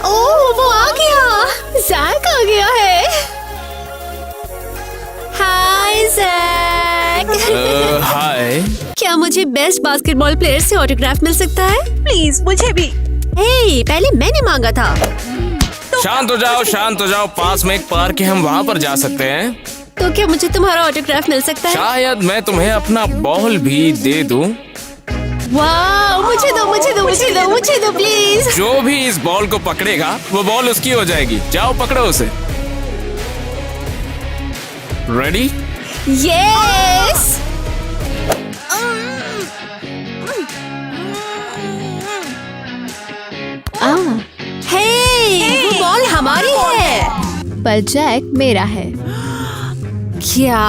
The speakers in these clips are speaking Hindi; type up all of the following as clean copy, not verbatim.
ओह, वो आ गया। जैक आ गया है। हाय जैक। हाय। क्या मुझे बेस्ट बास्केटबॉल प्लेयर से ऑटोग्राफ मिल सकता है? प्लीज मुझे भी। हे, पहले मैंने मांगा था। शांत हो जाओ, शांत हो जाओ। पास में एक पार्क है, हम वहाँ पर जा सकते हैं। तो क्या मुझे तुम्हारा ऑटोग्राफ मिल सकता है? शायद मैं तुम्हें अपना बॉल भी दे दूं। वाह, मुझे दो, मुझे दो, मुझे दो, मुझे दो प्लीज। जो भी इस बॉल को पकड़ेगा वो बॉल उसकी हो जाएगी। जाओ पकड़ो उसे। रेडी? यस। हे, वो बॉल हमारी है। पर जैक मेरा है। क्या?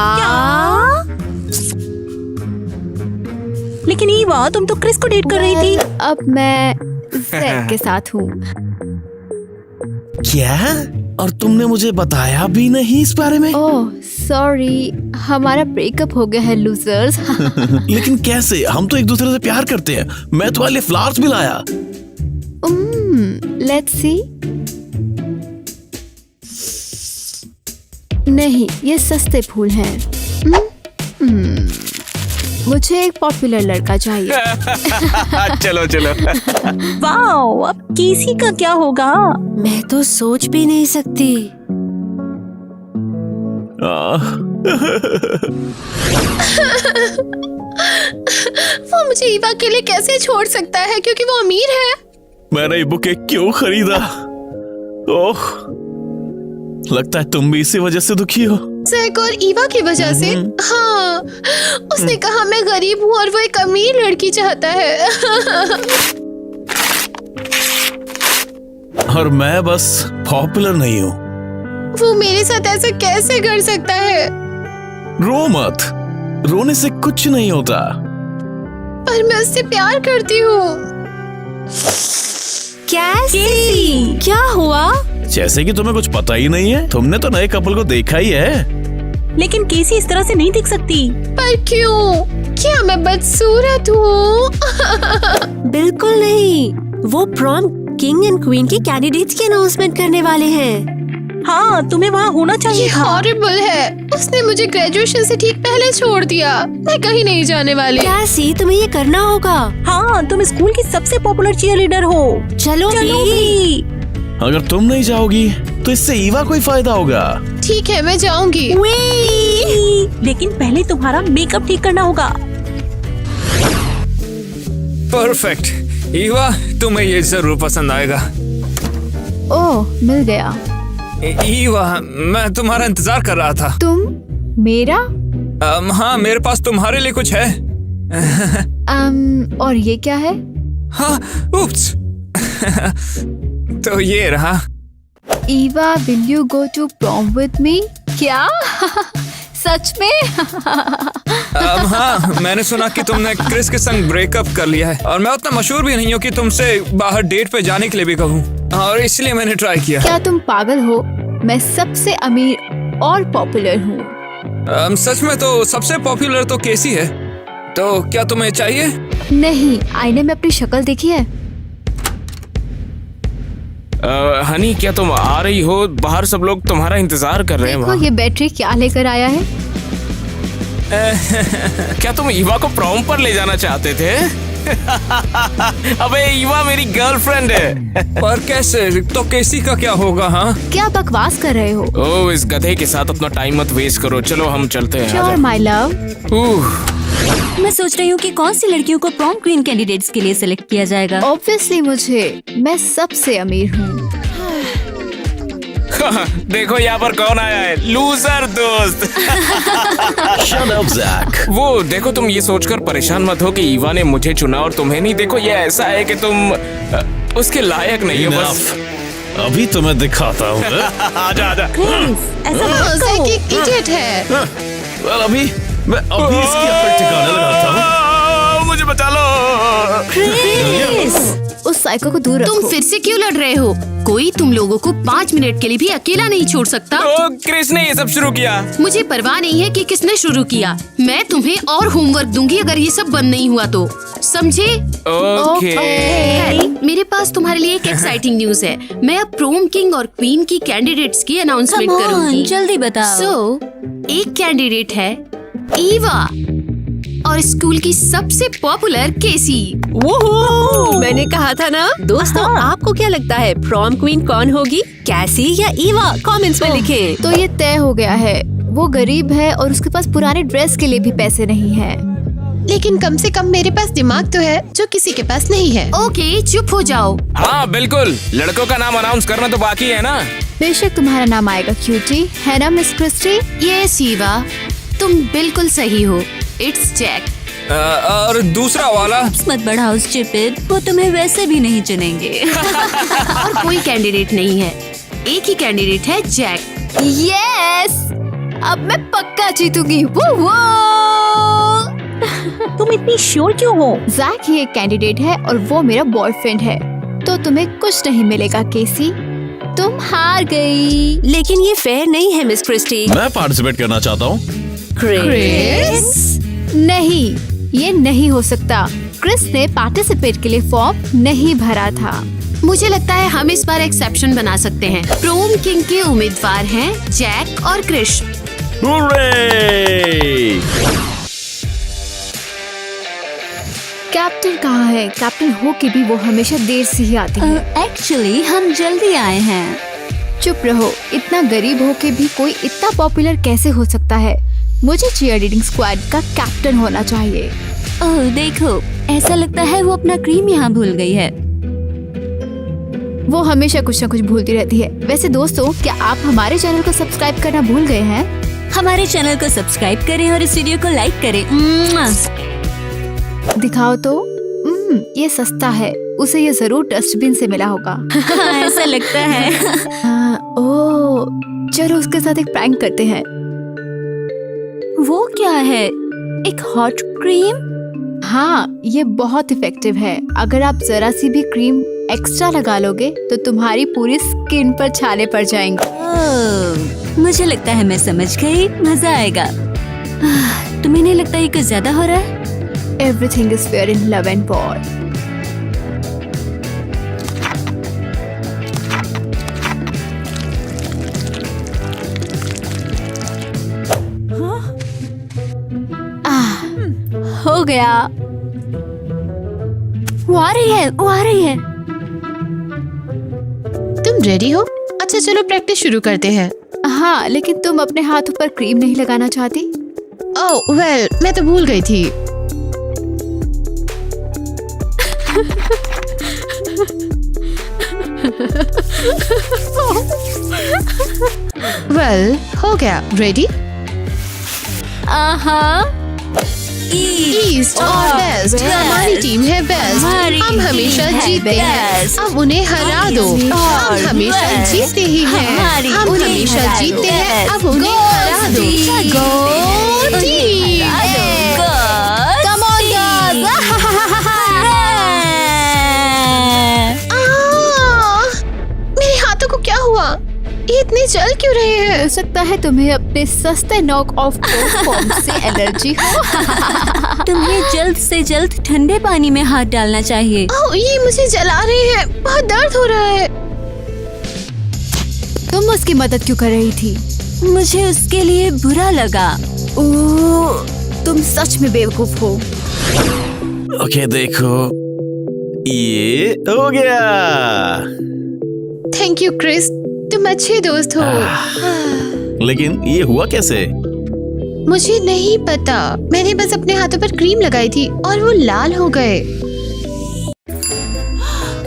लेकिन ईवा, तुम तो क्रिस को डेट कर रही थी। अब मैं जैक के साथ हूँ। क्या? और तुमने मुझे बताया भी नहीं इस बारे में? ओह सॉरी, हमारा ब्रेकअप हो गया है लूजर्स। लेकिन कैसे? हम तो एक दूसरे से प्यार करते हैं। मैं तुम्हारे लिए फ्लावर्स भी लाया। Let's see. नहीं, ये सस्ते फूल हैं। मुझे एक पॉपुलर लड़का चाहिए। चलो चलो। वाओ, अब केसी का क्या होगा? मैं तो सोच भी नहीं सकती। वो मुझे ईवा के लिए कैसे छोड़ सकता है, क्योंकि वो अमीर है। मैंने ये बुके क्यों खरीदा? ओह, लगता है तुम भी इसी वजह से दुखी हो। जैक और ईवा की वजह से? हाँ, उसने कहा मैं गरीब हूँ और वो एक अमीर लड़की चाहता है। और मैं बस पॉपुलर नहीं हूँ। वो मेरे साथ ऐसा कैसे कर सकता है? रो मत, रोने से कुछ नहीं होता। पर मैं उससे प्यार करती हूँ। कैसी? क्या हुआ? जैसे कि तुम्हें कुछ पता ही नहीं है। तुमने तो नए कपल को देखा ही है। लेकिन केसी इस तरह से नहीं दिख सकती। पर क्यों? क्या मैं बदसूरत हूँ? बिल्कुल नहीं। वो प्रॉम किंग एंड क्वीन के कैंडिडेट्स की अनाउंसमेंट करने वाले हैं। हाँ, तुम्हें वहाँ होना चाहिए था। हॉरिबल है। उसने मुझे ग्रेजुएशन से ठीक पहले छोड़ दिया। मैं कहीं नहीं जाने वाली। कैसी? तुम्हें ये करना होगा। हाँ, तुम स्कूल की सबसे पॉपुलर चीयरलीडर हो। चलो भी। अगर तुम नहीं जाओगी तो इससे ईवा को ही फायदा होगा। ठीक है, मैं जाऊंगी। लेकिन पहले तुम्हारा मेकअप ठीक करना होगा। परफेक्ट। ईवा, तुम्हें ये जरूर पसंद आएगा। ओह, मिल गया। ईवा, मैं तुम्हारा इंतजार कर रहा था। तुम? मेरा? हाँ, मेरे पास तुम्हारे लिए कुछ है। और ये क्या है? हाँ, उप्स। तो ये रहा। Eva, will you go to prom with me? क्या? सच में? हाँ, मैंने सुना कि तुमने क्रिस के संग ब्रेकअप कर लिया है और मैं उतना मशहूर भी नहीं हूँ कि तुमसे बाहर डेट पे जाने के लिए भी कहूँ, और इसलिए मैंने ट्राई किया। क्या तुम पागल हो? मैं सबसे अमीर और पॉपुलर हूँ। सच में तो सबसे पॉपुलर तो केसी है। तो क्या तुम्हें चाहिए? नहीं, आईने में अपनी शक्ल देखी है? हनी, क्या तुम आ रही हो? बाहर सब लोग तुम्हारा इंतजार कर रहे हैं। देखो ये बैटरी क्या लेकर आया है। क्या तुम ईवा को प्रॉम पर ले जाना चाहते थे? अबे ईवा मेरी गर्लफ्रेंड है। पर कैसे? तो केसी का क्या होगा? हाँ, क्या बकवास कर रहे हो? ओह, इस गधे के साथ अपना टाइम मत वेस्ट करो। चलो हम चलते हैं। Sure my love. मैं सोच रही हूँ कि कौन सी लड़कियों को प्रॉम क्वीन कैंडिडेट्स के लिए सिलेक्ट किया जाएगा। ऑब्वियसली मुझे। मैं सबसे अमीर हूँ। देखो यहाँ पर कौन आया है, लूजर दोस्त। Shut up, Zach. वो देखो, तुम ये सोचकर परेशान मत हो कि ईवा ने मुझे चुना और तुम्हें नहीं। देखो ये ऐसा है कि तुम उसके लायक नहीं हो। बस अभी तो मैं दिखाता हूँ। आजा आजा। इडियट है। well, अभी इसकी अकल ठिकाने लगाता हूँ। मुझे बचा लो। क्रिस, उस साइको को दूर रखो। तुम फिर से क्यों लड़ रहे हो? कोई तुम लोगों को 5 मिनट के लिए भी अकेला नहीं छोड़ सकता। तो क्रिस ने ये सब शुरू किया। मुझे परवाह नहीं है कि किसने शुरू किया। मैं तुम्हें और होमवर्क दूंगी अगर ये सब बंद नहीं हुआ तो, समझे? ओके। हैरी, मेरे पास तुम्हारे लिए एक एक्साइटिंग न्यूज है। मैं अब प्रोम किंग और क्वीन की कैंडिडेट्स की अनाउंसमेंट Come on, करूंगी। जल्दी बताओ। एक कैंडिडेट है ईवा और स्कूल की सबसे पॉपुलर केसी। मैंने कहा था ना। दोस्तों, आपको क्या लगता है प्रॉम क्वीन कौन होगी, कैसी या ईवा? कमेंट्स में लिखें। तो ये तय हो गया है। वो गरीब है और उसके पास पुराने ड्रेस के लिए भी पैसे नहीं है। लेकिन कम से कम मेरे पास दिमाग तो है जो किसी के पास नहीं है। ओके, चुप हो जाओ। हाँ बिल्कुल, लड़कों का नाम अनाउंस करना तो बाकी है ना। बेशक तुम्हारा नाम आएगा क्यूटी, है ना मिस क्रिस्टी? यस ईवा, तुम बिल्कुल सही हो। It's Jack. और दूसरा वाला? मत बढ़ाओ स्टूपिड, वो तुम्हें वैसे भी नहीं चुनेंगे। और कोई कैंडिडेट नहीं है, एक ही कैंडिडेट है, जैक। यस, अब मैं पक्का जीतूंगी। तुम इतनी श्योर क्यों हो? जैक ही एक कैंडिडेट है और वो मेरा बॉयफ्रेंड है, तो तुम्हें कुछ नहीं मिलेगा केसी। तुम हार गई। लेकिन ये फेयर नहीं है मिस क्रिस्टी। मैं पार्टिसिपेट करना चाहता हूँ। क्रिस? नहीं, ये नहीं हो सकता। क्रिस ने पार्टिसिपेट के लिए फॉर्म नहीं भरा था। मुझे लगता है हम इस बार एक्सेप्शन बना सकते हैं। प्रोम किंग के उम्मीदवार हैं जैक और क्रिश। हुर्रे! कैप्टन कहाँ है? कैप्टन हो के भी वो हमेशा देर से ही आती है। एक्चुअली हम जल्दी आए हैं। चुप रहो, इतना गरीब हो के भी कोई इतना पॉपुलर कैसे हो सकता है? मुझे चीयरलीडिंग स्क्वाड का कैप्टन होना चाहिए। ओह देखो, ऐसा लगता है वो अपना क्रीम यहाँ भूल गई है। वो हमेशा कुछ न कुछ भूलती रहती है। वैसे दोस्तों, क्या आप हमारे चैनल को सब्सक्राइब करना भूल गए हैं? हमारे चैनल को सब्सक्राइब करें और इस वीडियो को लाइक करें। दिखाओ तो। ये सस्ता है, उसे ये जरूर डस्टबिन से मिला होगा। हाँ, ऐसा लगता है। ओह, चलो उसके साथ एक प्रैंक करते हैं। वो क्या है? एक हॉट क्रीम? हाँ, ये बहुत इफेक्टिव है। अगर आप जरा सी भी क्रीम एक्स्ट्रा लगा लोगे तो तुम्हारी पूरी स्किन पर छाले पड़ जाएंगे। ओह, मुझे लगता है मैं समझ गई, मजा आएगा। तुम्हें नहीं लगता ये कुछ ज्यादा हो रहा है? Everything is fair in love and war. हो गया। वो आ रही है, वो आ रही है। तुम रेडी हो? अच्छा चलो प्रैक्टिस शुरू करते हैं। हाँ, लेकिन तुम अपने हाथों पर क्रीम नहीं लगाना चाहती? ओह वेल, मैं तो भूल गई थी। वेल, हो गया। रेडी? ईस्ट और वेस्ट, हमारी टीम है बेस्ट। हम हमेशा जीतते हैं। अब उन्हें हरा दो। हम हमेशा जीतते ही हैं। हम हमेशा जीतते हैं। अब उन्हें हरा दो। गो टीम! Come on, girls! मेरे हाथों को क्या हुआ? ये इतने जल क्यों रहे हैं? हो सकता है तुम्हें अपने सस्ते नॉक ऑफ फॉर्म से एलर्जी हो। तुम्हें जल्द से जल्द ठंडे पानी में हाथ डालना चाहिए। ओह, ये मुझे जला रहे हैं। बहुत दर्द हो रहा है। तुम उसकी मदद क्यों कर रही थी? मुझे उसके लिए बुरा लगा। ओह, तुम सच में बेवकूफ हो। ओके देखो, ये हो गया। थैंक यू क्रिस, तुम अच्छे दोस्त हो। लेकिन ये हुआ कैसे? मुझे नहीं पता। मैंने बस अपने हाथों पर क्रीम लगाई थी और वो लाल हो गए।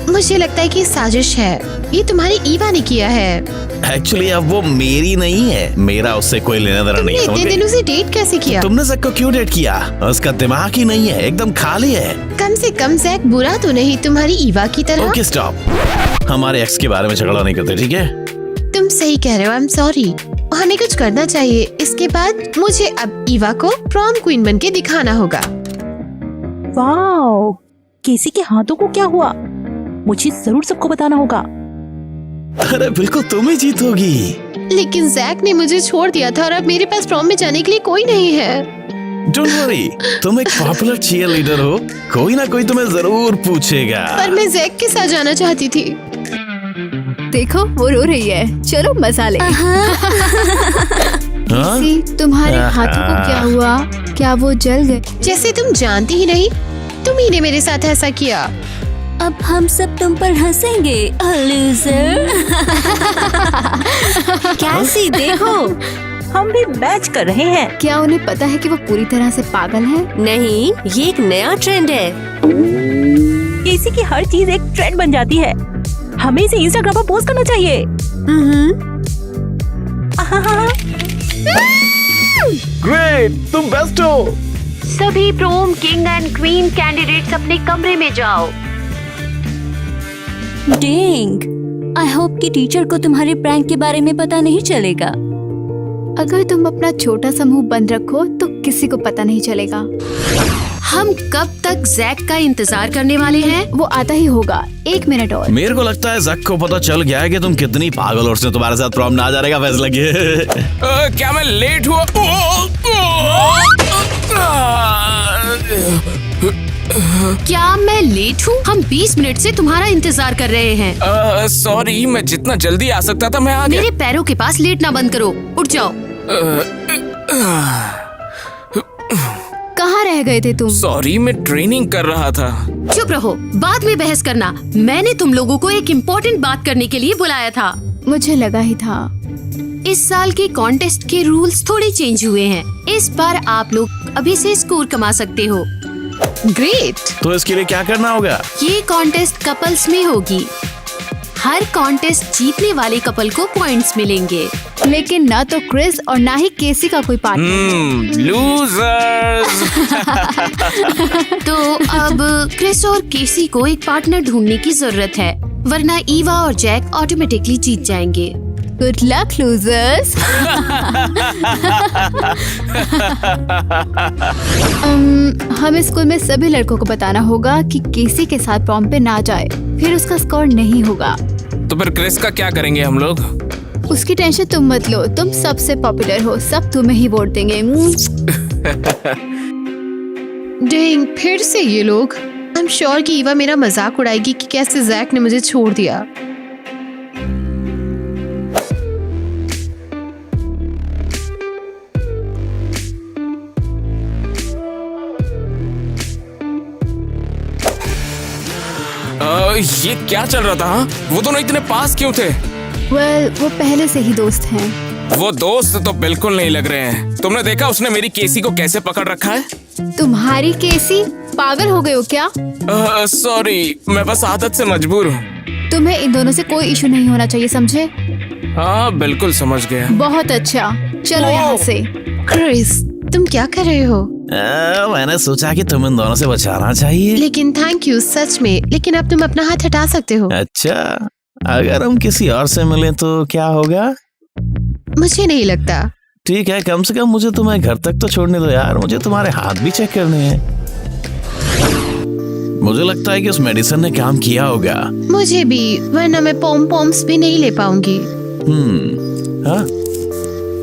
मुझे लगता है कि ये साजिश है। ये तुम्हारी ईवा ने किया है। एक्चुअली अब वो मेरी नहीं है, मेरा उससे कोई लेना देना नहीं। तुमने समझ इतने गई? दिनों से डेट कैसे किया? तुमने जैक को क्यों डेट किया? उसका दिमाग ही नहीं है, एकदम खाली है। कम से कम जैक बुरा तो नहीं तुम्हारी ईवा की तरह। ओके स्टॉप, हमारे एक्स के बारे में झगड़ा नहीं करते, ठीक है? तुम सही कह रहे हो। I am sorry. हमें कुछ करना चाहिए। इसके बाद मुझे अब ईवा को प्रॉम क्वीन बनके दिखाना होगा। वाओ, केसी के हाथों को क्या हुआ? मुझे जरूर सबको बताना होगा। अरे बिल्कुल तुम ही जीतोगी। लेकिन जैक ने मुझे छोड़ दिया था और अब मेरे पास प्रॉम में जाने के लिए कोई नहीं है। डोंट वरी, तुम एक पॉपुलर चीयर लीडर हो, कोई ना कोई तुम्हें जरूर पूछेगा। पर मैं जैक के साथ जाना चाहती थी। देखो वो रो रही है, चलो मजा ले। हाँ? केसी, तुम्हारे हाथों को क्या हुआ? क्या वो जल गए? जैसे तुम जानती ही नहीं, तुम ही ने मेरे साथ ऐसा किया। अब हम सब तुम पर हंसेंगे लूजर। कैसी देखो, हम भी मैच कर रहे हैं। क्या उन्हें पता है कि वो पूरी तरह से पागल है? नहीं, ये एक नया ट्रेंड है। केसी की हर चीज एक ट्रेंड बन जाती है। हमें इसे इंस्टाग्राम पर पोस्ट करना चाहिए। ग्रेट, तुम बेस्ट हो। सभी प्रोम किंग एंड क्वीन कैंडिडेट्स अपने कमरे में जाओ। डेंग, आई होप कि टीचर को तुम्हारे प्रैंक के बारे में पता नहीं चलेगा। अगर तुम अपना छोटा सा मुंह बंद रखो तो किसी को पता नहीं चलेगा। हम कब तक जैक का इंतजार करने वाले हैं? वो आता ही होगा, 1 मिनट और। मेरे को लगता है जैक को पता चल गया है कि तुम कितनी पागल, और उसने तुम्हारे साथ प्रॉम ना जाने का फैसला किया। क्या मैं लेट हुआ? क्या मैं लेट हूँ? हम 20 मिनट से तुम्हारा इंतजार कर रहे हैं। सॉरी, मैं जितना जल्दी आ सकता था मैं आ गया। मेरे पैरों के पास लेटना बंद करो, उठ जाओ। कहाँ रह गए थे तुम? सॉरी, मैं ट्रेनिंग कर रहा था। चुप रहो, बाद में बहस करना। मैंने तुम लोगों को एक इम्पोर्टेंट बात करने के लिए बुलाया था। मुझे लगा ही था। इस साल के कॉन्टेस्ट के रूल्स थोड़े चेंज हुए हैं। इस बार आप लोग अभी से स्कोर कमा सकते हो। ग्रेट। तो इसके लिए क्या करना होगा? ये कॉन्टेस्ट कपल्स में होगी। हर कॉन्टेस्ट जीतने वाले कपल को पॉइंट्स मिलेंगे। लेकिन ना तो क्रिस और ना ही केसी का कोई पार्टनर। लूजर्स। तो अब क्रिस और केसी को एक पार्टनर ढूंढने की जरूरत है, वरना ईवा और जैक ऑटोमेटिकली जीत जाएंगे। Good luck losers. हमें स्कूल में सभी लड़कों को बताना होगा कि केसी के साथ प्रॉम पे ना जाए, फिर उसका स्कोर नहीं होगा। तो फिर क्रिस का क्या करेंगे हम लोग? उसकी टेंशन तुम मत लो, तुम सबसे पॉपुलर हो, सब तुम्हें ही वोट देंगे। डेंग, फिर से ये लोग। आई एम श्योर कि ईवा मेरा मजाक उड़ाएगी कि कैसे जैक ने मुझे छोड़ दिया। ये क्या चल रहा था? हाँ? वो दोनों इतने पास क्यों थे? वो पहले से ही दोस्त हैं। वो दोस्त तो बिल्कुल नहीं लग रहे हैं। तुमने देखा उसने मेरी केसी को कैसे पकड़ रखा है? तुम्हारी केसी? पागल हो गए हो क्या? सॉरी, मैं बस आदत से मजबूर हूँ। तुम्हें इन दोनों से कोई इशू नहीं होना चाहिए, समझे? हाँ, बिल्कुल समझ गया। बहुत अच्छा, चलो यहाँ से। क्रिस, तुम क्या कर रहे हो? मैंने सोचा कि तुम इन दोनों से बचाना चाहिए। लेकिन थैंक यू सच में। लेकिन अब तुम अपना हाथ हटा सकते हो। अच्छा, अगर हम किसी और से मिलें तो क्या होगा? मुझे नहीं लगता। ठीक है, कम से कम मुझे तुम्हें घर तक तो छोड़ने दो यार, मुझे तुम्हारे हाथ भी चेक करने हैं। मुझे लगता है कि उस मेडिसिन ने काम किया होगा। मुझे भी, वरना मैं पॉम पॉम्स भी नहीं ले पाऊंगी। हाँ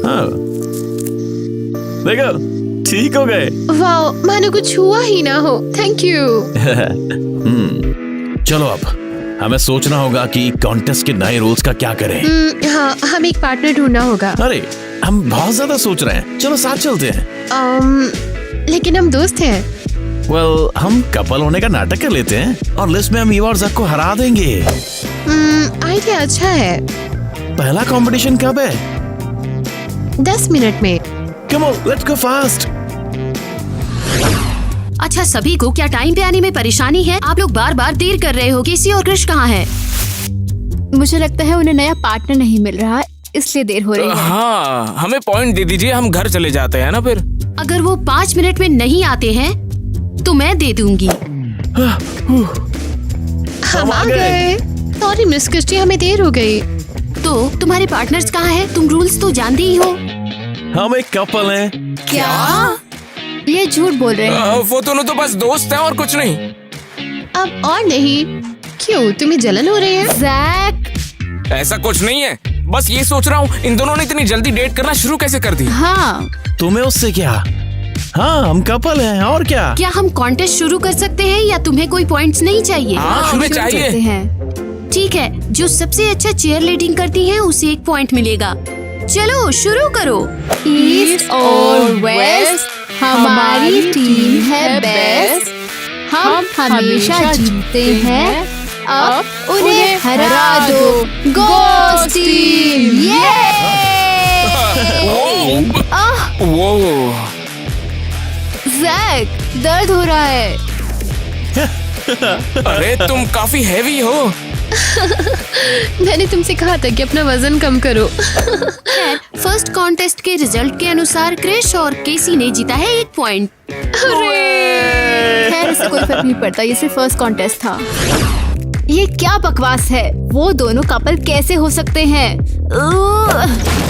हाँ, देखो ठीक हो गए। वाओ, मानो कुछ हुआ ही ना हो। Thank you. चलो अब हमें सोचना होगा कि कॉन्टेस्ट के नए रूल्स का क्या करें। हाँ, हम एक पार्टनर ढूंढना होगा। अरे हम बहुत ज्यादा सोच रहे हैं, चलो साथ चलते हैं। लेकिन हम दोस्त हैं। हम कपल होने का नाटक कर लेते हैं और लिस्ट में हम ईवा और जैक को हरा देंगे। आइडिया अच्छा है। पहला कंपटीशन कब है? 10 मिनट में। Come on, let's go fast. अच्छा, सभी को क्या टाइम पे आने में परेशानी है? आप लोग बार बार देर कर रहे हो। केसी और क्रिश कहाँ है? मुझे लगता है उन्हें नया पार्टनर नहीं मिल रहा, इसलिए देर हो रही है। हाँ, हमें पॉइंट दे दीजिए, हम घर चले जाते हैं ना फिर। अगर वो 5 मिनट में नहीं आते हैं तो मैं दे दूंगी। हम आ गए। सॉरी मिस क्रिस्टी, हमें देर हो गई। तो तुम्हारे पार्टनर्स कहाँ हैं? तुम रूल्स तो जानते ही हो। हम एक कपल हैं। क्या? ये झूठ बोल रहे हैं। वो दोनों तो बस दोस्त हैं और कुछ नहीं। अब और नहीं, क्यों, तुम्हें जलन हो रही है? जैक। ऐसा कुछ नहीं है, बस ये सोच रहा हूँ इन दोनों ने इतनी जल्दी डेट करना शुरू कैसे कर दी। हाँ, तुम्हें उससे क्या? हाँ, हम कपल हैं और क्या। क्या हम कॉन्टेस्ट शुरू कर सकते हैं या तुम्हें कोई पॉइंट्स नहीं चाहिए? हाँ, हमें करते चाहिए। हैं। ठीक है, जो सबसे अच्छा चेयर लीडिंग करती है उसे 1 पॉइंट मिलेगा। चलो शुरू करो। ईस्ट और वेस्ट हमारी टीम है बेस्ट। हम हमेशा जीतते हैं, अब उन्हें हरा दो। Ghost team. वो जैक, दर्द हो रहा है। अरे तुम काफी हैवी हो। मैंने तुमसे कहा था कि अपना वजन कम करो। फर्स्ट कॉन्टेस्ट के रिजल्ट के अनुसार क्रिश और केसी ने जीता है 1 पॉइंट। खैर, इससे कोई फर्क नहीं पड़ता, ये सिर्फ फर्स्ट कॉन्टेस्ट था। ये क्या बकवास है? वो दोनों कपल कैसे हो सकते हैं?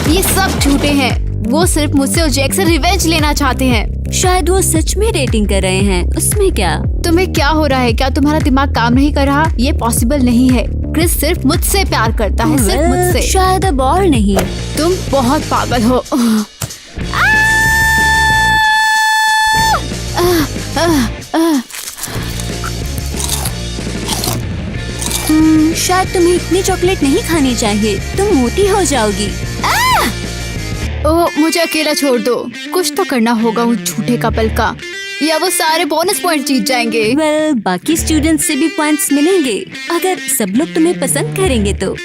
ये सब झूठे हैं। वो सिर्फ मुझसे और जैक से रिवेंज लेना चाहते हैं। शायद वो सच में डेटिंग कर रहे हैं, उसमें क्या? तुम्हें क्या हो रहा है? क्या तुम्हारा दिमाग काम नहीं कर रहा? ये पॉसिबल नहीं है। क्रिस सिर्फ मुझसे प्यार करता है, सिर्फ मुझसे। शायद अब और नहीं। तुम बहुत पागल हो। शायद तुम्हें इतनी चॉकलेट नहीं खानी चाहिए, तुम मोटी हो जाओगी। ओह, मुझे अकेला छोड़ दो। कुछ तो करना होगा उस झूठे कपल का, या वो सारे बोनस पॉइंट जीत जाएंगे। वेल, बाकी स्टूडेंट्स से भी पॉइंट्स मिलेंगे अगर सब लोग तुम्हें पसंद करेंगे तो।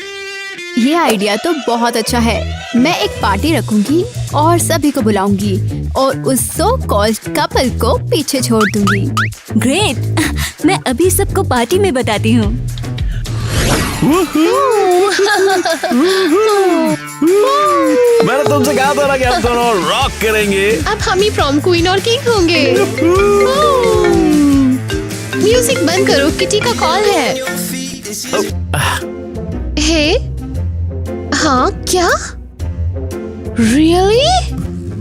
ये आइडिया तो बहुत अच्छा है। मैं एक पार्टी रखूंगी और सभी को बुलाऊंगी और उस सो कॉल्ड कपल को पीछे छोड़ दूंगी। ग्रेट, मैं अभी सबको पार्टी में बताती हूँ। मैंने तुमसे कहा था ना कि हम दोनों रॉक करेंगे। अब हम ही प्रॉम क्वीन और किंग होंगे। म्यूजिक बंद करो, किटी का कॉल है। हे, हाँ क्या? रियली?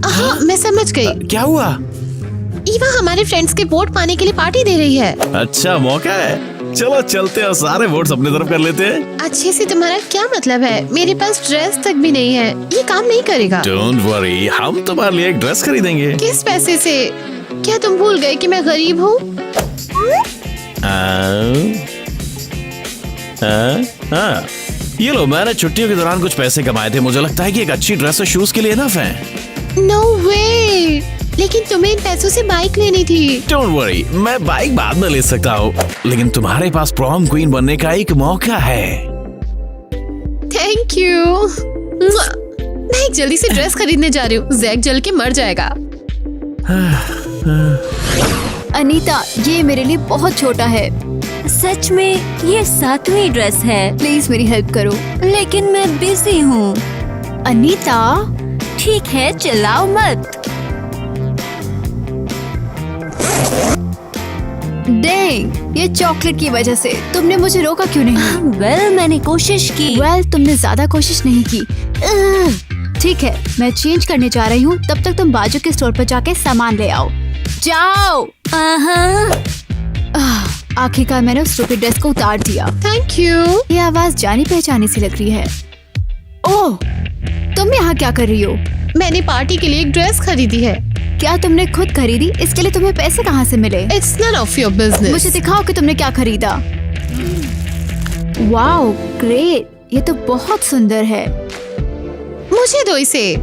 हाँ, मैं समझ गई। क्या हुआ? ईवा हमारे फ्रेंड्स के वोट पाने के लिए पार्टी दे रही है। अच्छा मौका है, चलो चलते हैं, सारे वोट्स अपनी तरफ कर लेते हैं। अच्छे से तुम्हारा क्या मतलब है? मेरे पास ड्रेस तक भी नहीं है, ये काम नहीं करेगा। डोंट वरी, हम तुम्हारे लिए एक ड्रेस खरीदेंगे। किस पैसे से? क्या तुम भूल गए कि मैं गरीब हूँ? ये लो, मैंने छुट्टियों के दौरान कुछ पैसे कमाए थे। मुझे लगता है कि एक अच्छी ड्रेस और शूज के लिए इनफ है। नो वे, लेकिन तुम्हें इन पैसों से बाइक लेनी थी। डोंट वरी, मैं बाइक बाद में ले सकता हूँ, लेकिन तुम्हारे पास प्रॉम क्वीन बनने का एक मौका है। Thank you. मैं एक जल्दी से ड्रेस खरीदने जा रही हूँ, जैक जल के मर जाएगा। अनीता, ये मेरे लिए बहुत छोटा है। सच में ये 7वीं ड्रेस है। प्लीज मेरी हेल्प करो। लेकिन मैं बिजी हूँ। अनीता, ठीक है, चिल्लाओ मत। डेंग, ये चॉकलेट की वजह से। तुमने मुझे रोका क्यों नहीं? वेल, मैंने कोशिश की। वेल, तुमने ज्यादा कोशिश नहीं की। ठीक है, मैं चेंज करने जा रही हूँ, तब तक तुम बाजू के स्टोर पर जाके सामान ले आओ। जाओ। आखिरकार मैंने उस स्टूपिड ड्रेस को उतार दिया। Thank you. ये आवाज जानी पहचानी सी लग रही है। ओह, तुम यहाँ क्या कर रही हो? मैंने पार्टी के लिए एक ड्रेस खरीदी है। क्या तुमने खुद खरीदी? इसके लिए तुम्हें पैसे कहाँ से मिले? It's none of your business. मुझे दिखाओ कि तुमने क्या खरीदा। वाओ, ग्रेट, ये तो बहुत सुंदर है। मुझे दो इसे।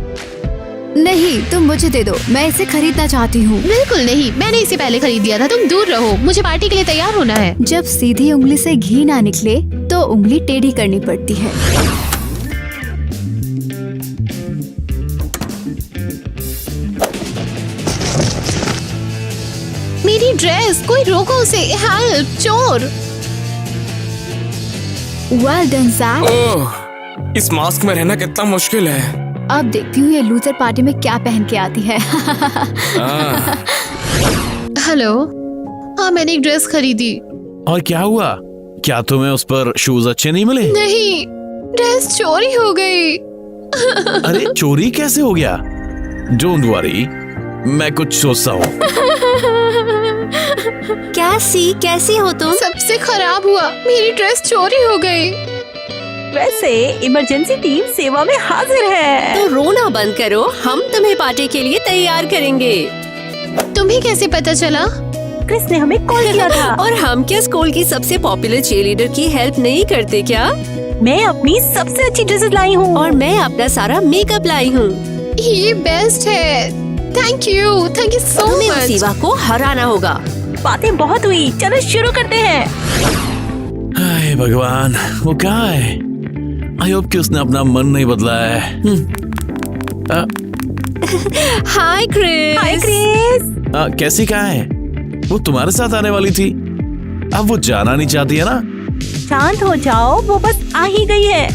नहीं, तुम मुझे दे दो, मैं इसे खरीदना चाहती हूँ। बिल्कुल नहीं, मैंने इसे पहले खरीद लिया था। तुम दूर रहो, मुझे पार्टी के लिए तैयार होना है। जब सीधी उंगली से घी ना निकले तो उंगली टेढ़ी करनी पड़ती है। मेरी ड्रेस, कोई रोको उसे। हेल्प, चोर। Well done Jack. ओह, इस मास्क में रहना कितना मुश्किल है। अब देखती हूँ ये लूजर पार्टी में क्या पहन के आती है। हेलो, हाँ मैंने एक ड्रेस खरीदी। और क्या हुआ? क्या तुम्हें उस पर शूज अच्छे नहीं मिले? नहीं, ड्रेस चोरी हो गई। अरे चोरी कैसे हो गया? डोंट वरी, मैं कुछ सोचता हूँ। कैसी हो तुम? सबसे खराब हुआ, मेरी ड्रेस चोरी हो गई। वैसे इमरजेंसी टीम सेवा में हाजिर है। तो रोना बंद करो, हम तुम्हें पार्टी के लिए तैयार करेंगे। तुम्हें कैसे पता चला? क्रिस ने हमें कॉल किया था। और हम क्या स्कूल की सबसे पॉपुलर चीयरलीडर की हेल्प नहीं करते क्या? मैं अपनी सबसे अच्छी ड्रेसेस लाई हूँ और मैं अपना सारा मेकअप लाई हूँ। ये बेस्ट है। थैंक यू सो तुम्हें उस मच। ईवा को हराना होगा। बातें बहुत हुई, चलो शुरू करते हैं। हाय भगवान, वो कहाँ है? आई होप कि उसने अपना मन नहीं बदला है। हाय क्रिस। हाय क्रिस। कैसी कहाँ है? वो तुम्हारे साथ आने वाली थी। अब वो जाना नहीं चाहती है ना? शांत हो जाओ, वो बस आ ही गई है।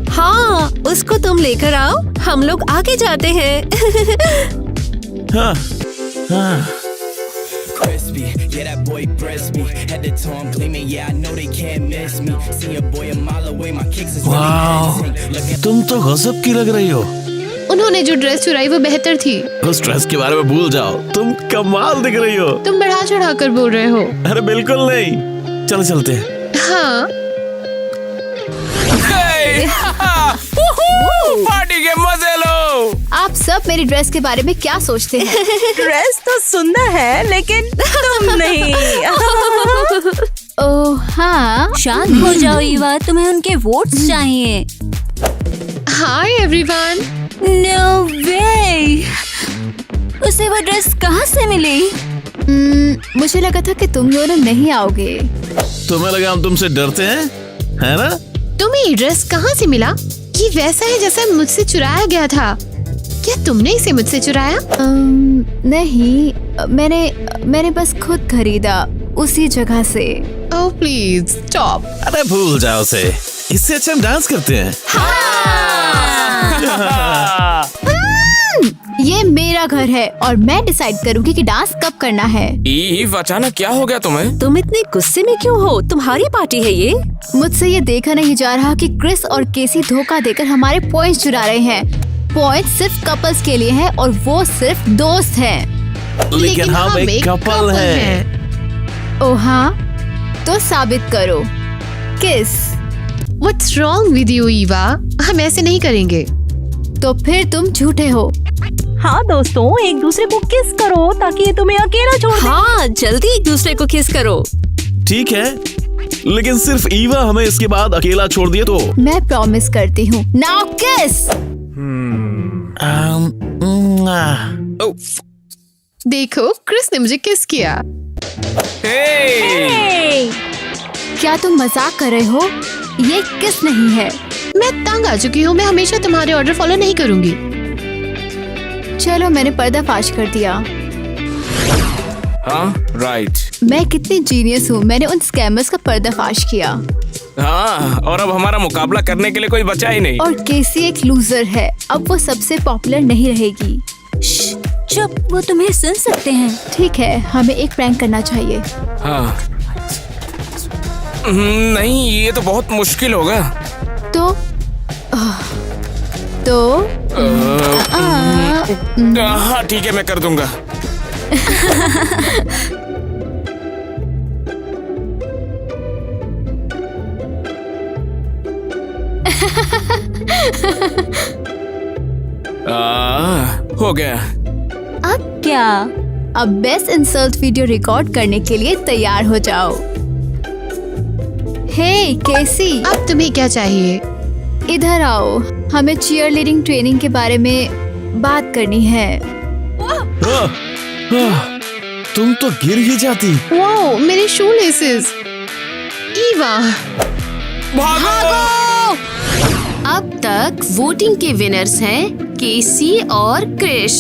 हाँ, उसको तुम लेकर आओ, हम लोग आगे जाते हैं। हाँ, हाँ। Crispy, yeah, that boy pressed me. Had the tongue gleaming, yeah, I know they can't miss me. See a boy a mile away, my kicks is वाह, तुम तो गजब की लग रही हो। उन्होंने जो ड्रेस चुराई वो बेहतर थी। उस ड्रेस के बारे में भूल जाओ, तुम कमाल दिख रही हो। तुम बढ़ा चढ़ा कर बोल रहे हो। अरे बिल्कुल नहीं, चलो चलते हैं। हाँ, पार्टी के मजे लो। आप सब मेरी ड्रेस के बारे में क्या सोचते हैं? ड्रेस तो सुंदर है, लेकिन तुम नहीं। ओह हाँ, शांत हो जाओ ईवा, तुम्हें उनके वोट्स चाहिए। Hi everyone. नो वे, उसे वो ड्रेस कहाँ से मिली? मुझे लगा था कि तुम दोनों नहीं आओगे। तुम्हें लगा हम तुमसे डरते हैं, है ना? तुम्हें ये ड्रेस कहाँ से मिला? ये वैसा है जैसा मुझसे चुराया गया था। क्या तुमने इसे मुझसे चुराया? नहीं, मैंने बस खुद खरीदा उसी जगह से। Oh please stop. अरे भूल जाओ उसे, इससे अच्छा हम डांस करते हैं। ये मेरा घर है और मैं डिसाइड करूंगी कि डांस कब करना है। ईव, अचानक क्या हो गया तुम्हें? तुम इतने गुस्से में क्यों हो? तुम्हारी पार्टी है ये। मुझसे ये देखा नहीं जा रहा कि क्रिस और केसी धोखा देकर हमारे पॉइंट्स चुरा रहे हैं। पॉइंट्स सिर्फ कपल्स के लिए हैं और वो सिर्फ दोस्त हैं। लेकिन हम एक कपल हैं। ओ हाँ, तो साबित करो। किस? What's wrong with you, Eva? हम ऐसे नहीं करेंगे। तो फिर तुम झूठे हो। हाँ दोस्तों, एक दूसरे को किस करो ताकि ये तुम्हें अकेला छोड़ दे। हाँ, जल्दी एक दूसरे को किस करो। ठीक है, लेकिन सिर्फ ईवा हमें इसके बाद अकेला छोड़ दिए तो। मैं प्रॉमिस करती हूँ। नाउ किस। देखो, क्रिस ने मुझे किस किया। Hey! क्या तुम मजाक कर रहे हो? ये किस नहीं है। मैं तंग आ चुकी हूँ। मैं हमेशा तुम्हारे ऑर्डर फॉलो नहीं करूँगी। चलो, मैंने पर्दाफाश कर दिया। हाँ, राइट। मैं कितनी जीनियस हूँ, मैंने उन स्कैमर्स का पर्दाफाश किया। हाँ, और अब हमारा मुकाबला करने के लिए कोई बचा ही नहीं। और केसी एक लूजर है। अब वो सबसे पॉपुलर नहीं रहेगी। चुप, वो तुम्हें सुन सकते हैं। ठीक है, हमें एक प्रैंक करना चाहिए। हाँ। नहीं, ये तो बहुत मुश्किल होगा। तो हाँ ठीक है, मैं कर दूंगा। हो गया। अब क्या? अब बेस्ट इंसल्ट वीडियो रिकॉर्ड करने के लिए तैयार हो जाओ। हे केसी, अब तुम्हें क्या चाहिए? इधर आओ, हमें चीयर लीडिंग ट्रेनिंग के बारे में बात करनी है। तुम तो गिर ही जाती। वाओ, मेरे शू लेसेस। ईवा, भागो! अब तक वोटिंग के विनर्स हैं केसी और क्रिश।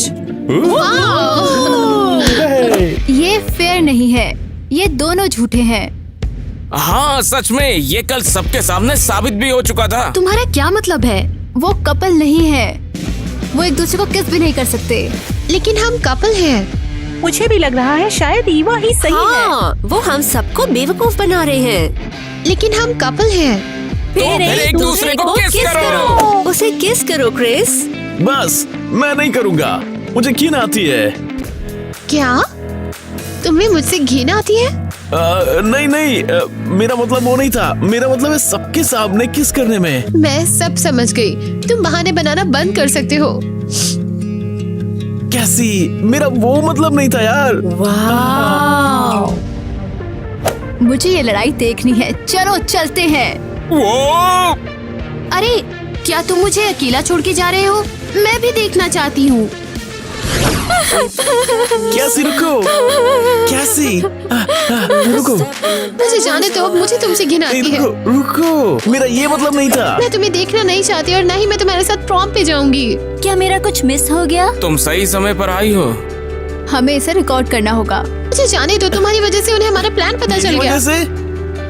ये फेयर नहीं है, ये दोनों झूठे हैं। हाँ सच में, ये कल सबके सामने साबित भी हो चुका था। तुम्हारा क्या मतलब है? वो कपल नहीं है, वो एक दूसरे को किस भी नहीं कर सकते। लेकिन हम कपल हैं। मुझे भी लग रहा है शायद ईवा ही सही हाँ, वो हम सबको बेवकूफ बना रहे हैं। लेकिन हम कपल हैं। फिर एक दूसरे को किस करो। उसे किस करो क्रिस। बस, मैं नहीं करूँगा, मुझे घिन आती है। क्या तुम्हें मुझसे घिन आती है? नहीं नहीं, मेरा मतलब वो नहीं था। मेरा मतलब है सबके सामने किस करने में। मैं सब समझ गई। तुम बहाने बनाना बंद कर सकते हो। कैसी? मेरा वो मतलब नहीं था यार। मुझे ये लड़ाई देखनी है। चलो चलते हैं। अरे क्या तुम मुझे अकेला छोड़ के जा रहे हो? मैं भी देखना चाहती हूँ। कैसी? रुको। कैसी? रुको। मुझे जाने दो, मुझे तुमसे घिन आती है। रुको, मेरा ये मतलब नहीं था। मैं तुम्हें देखना नहीं चाहती और न ही मैं तुम्हारे साथ प्रॉम पे जाऊंगी। क्या मेरा कुछ मिस हो गया? तुम सही समय पर आई हो। हमें इसे रिकॉर्ड करना होगा। मुझे जाने दो, तुम्हारी वजह से उन्हें हमारा प्लान पता चल गया। वजह से?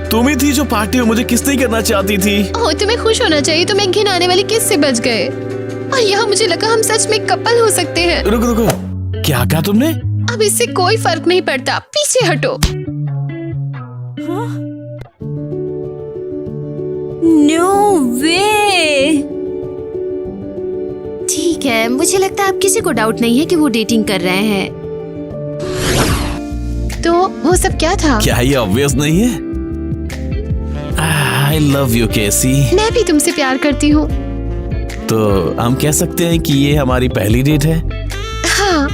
तुम ही थी जो पार्टी में मुझे किस नहीं करना चाहती थी। ओह, तुम्हें खुश होना चाहिए। तुम एक घिन आने वाली किस से बच गए और यहाँ मुझे लगा हम सच में कपल हो सकते हैं। रुको, क्या कहा तुमने? अब इससे कोई फर्क नहीं पड़ता। पीछे हटो। नो वे। ठीक है, मुझे लगता है अब किसी को डाउट नहीं है कि वो डेटिंग कर रहे हैं। तो वो सब क्या था? क्या ये ऑब्वियस नहीं है? आई लव यू केसी। मैं भी तुमसे प्यार करती हूँ। तो हम कह सकते हैं कि ये हमारी पहली डेट है। हाँ।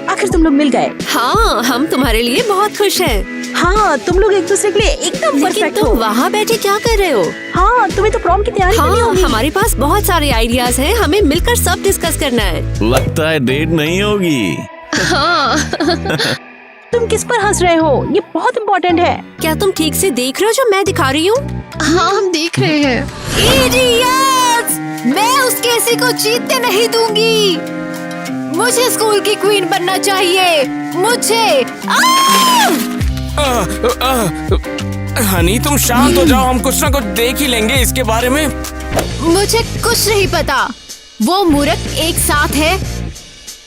आखिर तुम लोग मिल गए। हाँ, हम तुम्हारे लिए बहुत खुश हैं। हाँ, तुम लोग एक दूसरे के लिए एकदम लेकिन परफेक्ट तुम हो। वहाँ बैठे क्या कर रहे हो? हाँ, तुम्हें तो प्रॉम की तैयारी करनी हाँ, होगी। हमारे पास बहुत सारे आइडियाज हैं। हमें मिलकर सब डिस्कस करना है। लगता है डेट नहीं होगी। हाँ। तुम किस पर हंस रहे हो? ये बहुत इम्पोर्टेंट है। क्या तुम ठीक से देख रहे हो जो मैं दिखा रही हूँ? हाँ, हम देख रहे हैं। इडियट्स! मैं उस केसी को जीतने नहीं दूंगी। मुझे स्कूल की क्वीन बनना चाहिए। मुझे। हनी तुम शांत हो जाओ, हम कुछ ना कुछ देख ही लेंगे इसके बारे में। मुझे कुछ नहीं पता। वो मूर्ख एक साथ है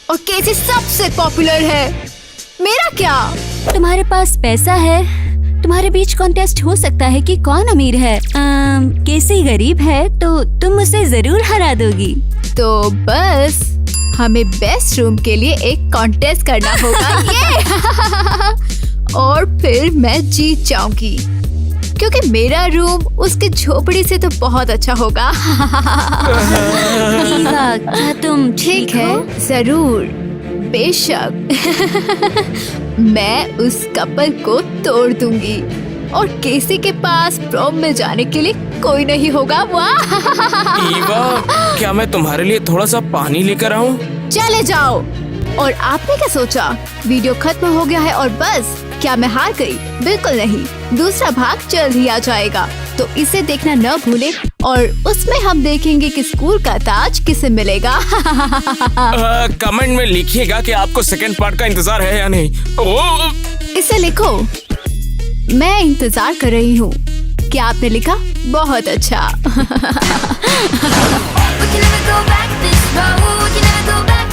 और केसी सबसे पॉपुलर है। मेरा क्या? तुम्हारे पास पैसा है, तुम्हारे बीच कॉन्टेस्ट हो सकता है कि कौन अमीर है। केसी गरीब है तो तुम उसे जरूर हरा दोगी। तो बस हमें बेस्ट रूम के लिए एक कॉन्टेस्ट करना होगा। ये और फिर मैं जीत जाऊंगी क्योंकि मेरा रूम उसकी झोपड़ी से तो बहुत अच्छा होगा। ईवा, क्या तुम ठीक है, जरूर, बेशक। मैं उस कपल को तोड़ दूंगी और केसी के पास प्रॉम में जाने के लिए कोई नहीं होगा। वाह! ईवा, क्या मैं तुम्हारे लिए थोड़ा सा पानी लेकर आऊं? चले जाओ। और आपने क्या सोचा? वीडियो खत्म हो गया है और बस? क्या मैं हार गई? बिल्कुल नहीं, दूसरा भाग जल्द ही आ जाएगा, तो इसे देखना न भूलें। और उसमें हम देखेंगे कि स्कूल का ताज किसे मिलेगा। कमेंट में लिखिएगा कि आपको सेकंड पार्ट का इंतजार है या नहीं। इसे लिखो, मैं इंतजार कर रही हूँ। क्या आपने लिखा? बहुत अच्छा। We can never go back this road. We can never go back.